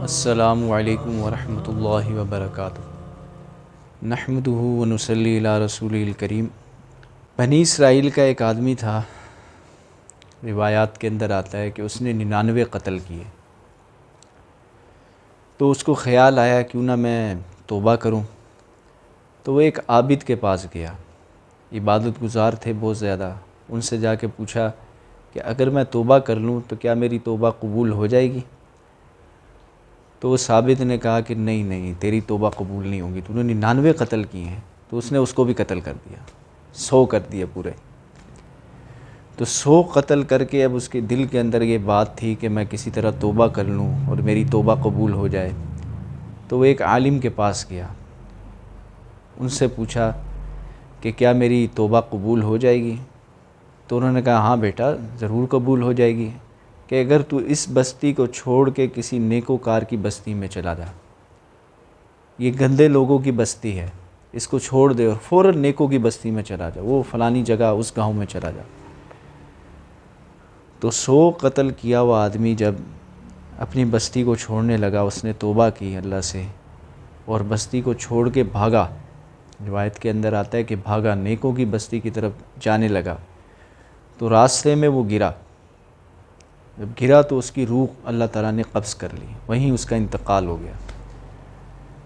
السلام علیکم ورحمۃ اللہ وبرکاتہ۔ نحمدہ ونصلی علی رسول الکریم۔ بنی اسرائیل کا ایک آدمی تھا، روایات کے اندر آتا ہے کہ اس نے 99 قتل کیے۔ تو اس کو خیال آیا کیوں نہ میں توبہ کروں، تو وہ ایک عابد کے پاس گیا، عبادت گزار تھے بہت زیادہ۔ ان سے جا کے پوچھا کہ اگر میں توبہ کر لوں تو کیا میری توبہ قبول ہو جائے گی؟ تو اس عابد نے کہا کہ نہیں تیری توبہ قبول نہیں ہوگی، تو انہوں نے 99 قتل کیے ہیں۔ تو اس نے اس کو بھی قتل کر دیا، 100 کر دیے پورے۔ تو 100 قتل کر کے اب اس کے دل کے اندر یہ بات تھی کہ میں کسی طرح توبہ کر لوں اور میری توبہ قبول ہو جائے۔ تو وہ ایک عالم کے پاس گیا، ان سے پوچھا کہ کیا میری توبہ قبول ہو جائے گی؟ تو انہوں نے کہا ہاں بیٹا ضرور قبول ہو جائے گی، کہ اگر تو اس بستی کو چھوڑ کے کسی نیکوکار کی بستی میں چلا جا، یہ گندے لوگوں کی بستی ہے، اس کو چھوڑ دے اور فوراً نیکوں کی بستی میں چلا جا، وہ فلانی جگہ اس گاؤں میں چلا جا۔ تو 100 قتل کیا ہوا آدمی جب اپنی بستی کو چھوڑنے لگا، اس نے توبہ کی اللہ سے اور بستی کو چھوڑ کے بھاگا۔ روایت کے اندر آتا ہے کہ بھاگا، نیکوں کی بستی کی طرف جانے لگا۔ تو راستے میں وہ گرا، جب گرا تو اس کی روح اللہ تعالیٰ نے قبض کر لی، وہیں اس کا انتقال ہو گیا۔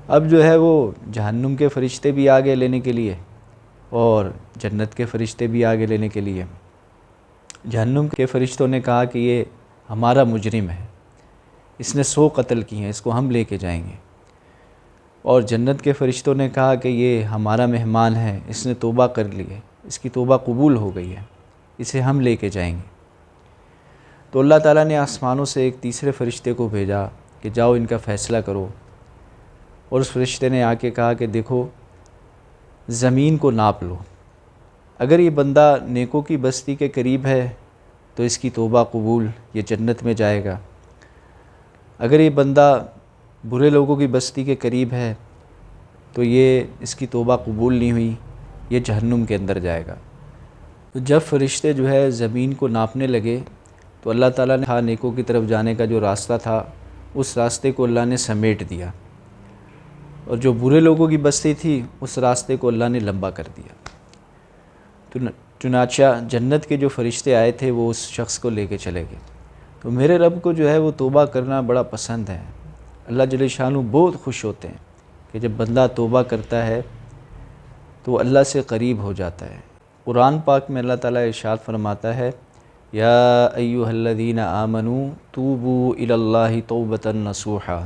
اب جو ہے وہ جہنم کے فرشتے بھی آگے لینے کے لیے اور جنت کے فرشتے بھی آگے لینے کے لیے۔ جہنم کے فرشتوں نے کہا کہ یہ ہمارا مجرم ہے، اس نے 100 قتل کیے ہیں، اس کو ہم لے کے جائیں گے۔ اور جنت کے فرشتوں نے کہا کہ یہ ہمارا مہمان ہے، اس نے توبہ کر لی ہے، اس کی توبہ قبول ہو گئی ہے، اسے ہم لے کے جائیں گے۔ تو اللہ تعالیٰ نے آسمانوں سے ایک تیسرے فرشتے کو بھیجا کہ جاؤ ان کا فیصلہ کرو۔ اور اس فرشتے نے آ کے کہا کہ دیکھو زمین کو ناپ لو، اگر یہ بندہ نیکوں کی بستی کے قریب ہے تو اس کی توبہ قبول، یہ جنت میں جائے گا۔ اگر یہ بندہ برے لوگوں کی بستی کے قریب ہے تو یہ اس کی توبہ قبول نہیں ہوئی، یہ جہنم کے اندر جائے گا۔ تو جب فرشتے جو ہے زمین کو ناپنے لگے تو اللہ تعالیٰ نے نیکوں کی طرف جانے کا جو راستہ تھا اس راستے کو اللہ نے سمیٹ دیا، اور جو برے لوگوں کی بستی تھی اس راستے کو اللہ نے لمبا کر دیا۔ تو چنانچہ جنت کے جو فرشتے آئے تھے وہ اس شخص کو لے کے چلے گئے۔ تو میرے رب کو جو ہے وہ توبہ کرنا بڑا پسند ہے۔ اللہ جل شانہ بہت خوش ہوتے ہیں کہ جب بندہ توبہ کرتا ہے تو اللہ سے قریب ہو جاتا ہے۔ قرآن پاک میں اللہ تعالیٰ ارشاد فرماتا ہے یا ایھا الذین آمنوا توبوا الی اللہ توبۃ نصوحا،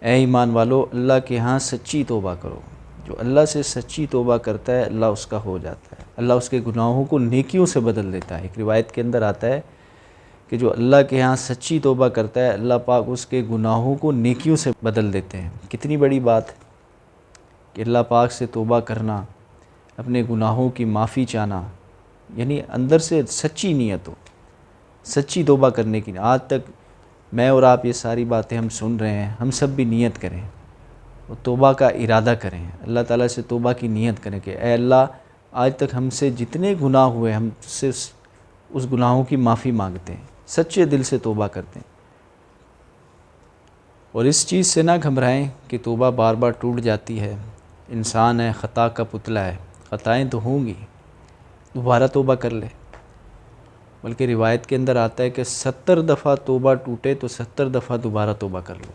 اے ایمان والو اللہ کے ہاں سچی توبہ کرو۔ جو اللہ سے سچی توبہ کرتا ہے اللہ اس کا ہو جاتا ہے، اللہ اس کے گناہوں کو نیکیوں سے بدل دیتا ہے۔ ایک روایت کے اندر آتا ہے کہ جو اللہ کے ہاں سچی توبہ کرتا ہے اللہ پاک اس کے گناہوں کو نیکیوں سے بدل دیتے ہیں۔ کتنی بڑی بات ہے کہ اللہ پاک سے توبہ کرنا، اپنے گناہوں کی معافی چاہنا، یعنی اندر سے سچی نیت ہو، سچی توبہ کرنے کی۔ آج تک میں اور آپ یہ ساری باتیں ہم سن رہے ہیں، ہم سب بھی نیت کریں اور توبہ کا ارادہ کریں، اللہ تعالیٰ سے توبہ کی نیت کریں کہ اے اللہ آج تک ہم سے جتنے گناہ ہوئے ہم سے اس گناہوں کی معافی مانگتے ہیں، سچے دل سے توبہ کرتے ہیں۔ اور اس چیز سے نہ گھبرائیں کہ توبہ بار بار ٹوٹ جاتی ہے، انسان ہے، خطا کا پتلا ہے، خطائیں تو ہوں گی، دوبارہ توبہ کر لے۔ بلکہ روایت کے اندر آتا ہے کہ 70 دفعہ توبہ ٹوٹے تو 70 دفعہ دوبارہ توبہ کر لو،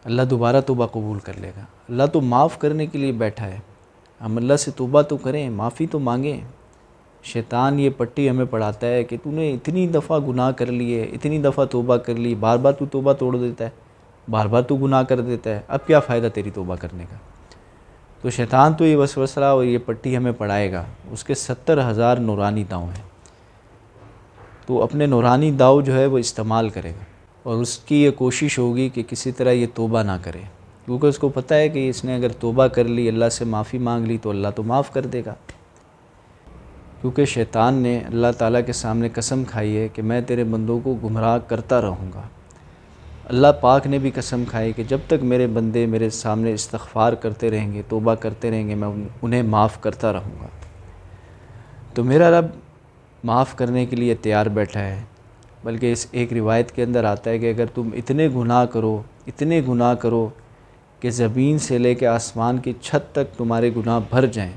اللہ دوبارہ توبہ قبول کر لے گا۔ اللہ تو معاف کرنے کے لیے بیٹھا ہے، ہم اللہ سے توبہ تو کریں، معافی تو مانگیں۔ شیطان یہ پٹی ہمیں پڑھاتا ہے کہ تو نے اتنی دفعہ گناہ کر لیے، اتنی دفعہ توبہ کر لی، بار بار تو توبہ توڑ دیتا ہے، بار بار تو گناہ کر دیتا ہے، اب کیا فائدہ تیری توبہ کرنے کا؟ تو شیطان تو یہ وسوسہ اور یہ پٹی ہمیں پڑھائے گا، اس کے 70,000 نورانی داؤں ہیں، تو اپنے نورانی داؤ جو ہے وہ استعمال کرے گا، اور اس کی یہ کوشش ہوگی کہ کسی طرح یہ توبہ نہ کرے، کیونکہ اس کو پتہ ہے کہ اس نے اگر توبہ کر لی، اللہ سے معافی مانگ لی تو اللہ تو معاف کر دے گا۔ کیونکہ شیطان نے اللہ تعالیٰ کے سامنے قسم کھائی ہے کہ میں تیرے بندوں کو گمراہ کرتا رہوں گا۔ اللہ پاک نے بھی قسم کھائی کہ جب تک میرے بندے میرے سامنے استغفار کرتے رہیں گے، توبہ کرتے رہیں گے، میں انہیں معاف کرتا رہوں گا۔ تو میرا رب معاف کرنے کے لیے تیار بیٹھا ہے، بلکہ اس ایک روایت کے اندر آتا ہے کہ اگر تم اتنے گناہ کرو کہ زمین سے لے کے آسمان کی چھت تک تمہارے گناہ بھر جائیں،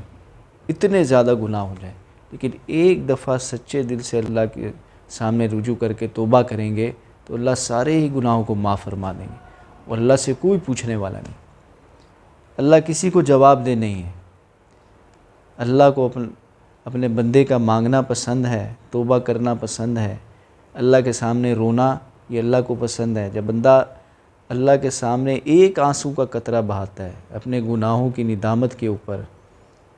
اتنے زیادہ گناہ ہو جائیں، لیکن ایک دفعہ سچے دل سے اللہ کے سامنے رجوع کر کے توبہ کریں گے تو اللہ سارے ہی گناہوں کو معاف فرما دیں گے، اور اللہ سے کوئی پوچھنے والا نہیں، اللہ کسی کو جواب دہ نہیں ہے۔ اللہ کو اپنے بندے کا مانگنا پسند ہے، توبہ کرنا پسند ہے، اللہ کے سامنے رونا یہ اللہ کو پسند ہے۔ جب بندہ اللہ کے سامنے ایک آنسو کا قطرہ بہاتا ہے اپنے گناہوں کی ندامت کے اوپر،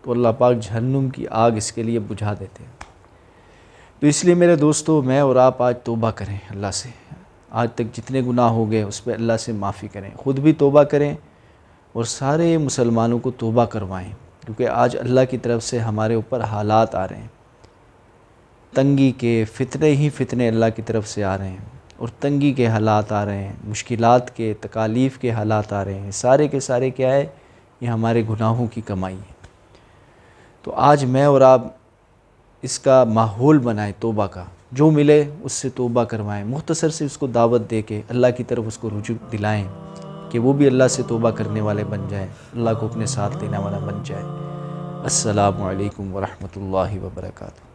تو اللہ پاک جہنم کی آگ اس کے لیے بجھا دیتے ہیں۔ تو اس لیے میرے دوستو، میں اور آپ آج توبہ کریں اللہ سے، آج تک جتنے گناہ ہو گئے اس پہ اللہ سے معافی کریں، خود بھی توبہ کریں اور سارے مسلمانوں کو توبہ کروائیں، کیونکہ آج اللہ کی طرف سے ہمارے اوپر حالات آ رہے ہیں، تنگی کے فتنے ہی فتنے اللہ کی طرف سے آ رہے ہیں، اور تنگی کے حالات آ رہے ہیں، مشکلات کے، تکالیف کے حالات آ رہے ہیں، سارے کے سارے کیا ہے؟ یہ ہمارے گناہوں کی کمائی ہے۔ تو آج میں اور آپ اس کا ماحول بنائیں توبہ کا، جو ملے اس سے توبہ کروائیں، مختصر سے اس کو دعوت دے کے اللہ کی طرف اس کو رجوع دلائیں کہ وہ بھی اللہ سے توبہ کرنے والے بن جائیں، اللہ کو اپنے ساتھ لینے والا بن جائے۔ السلام علیکم ورحمۃ اللہ وبرکاتہ۔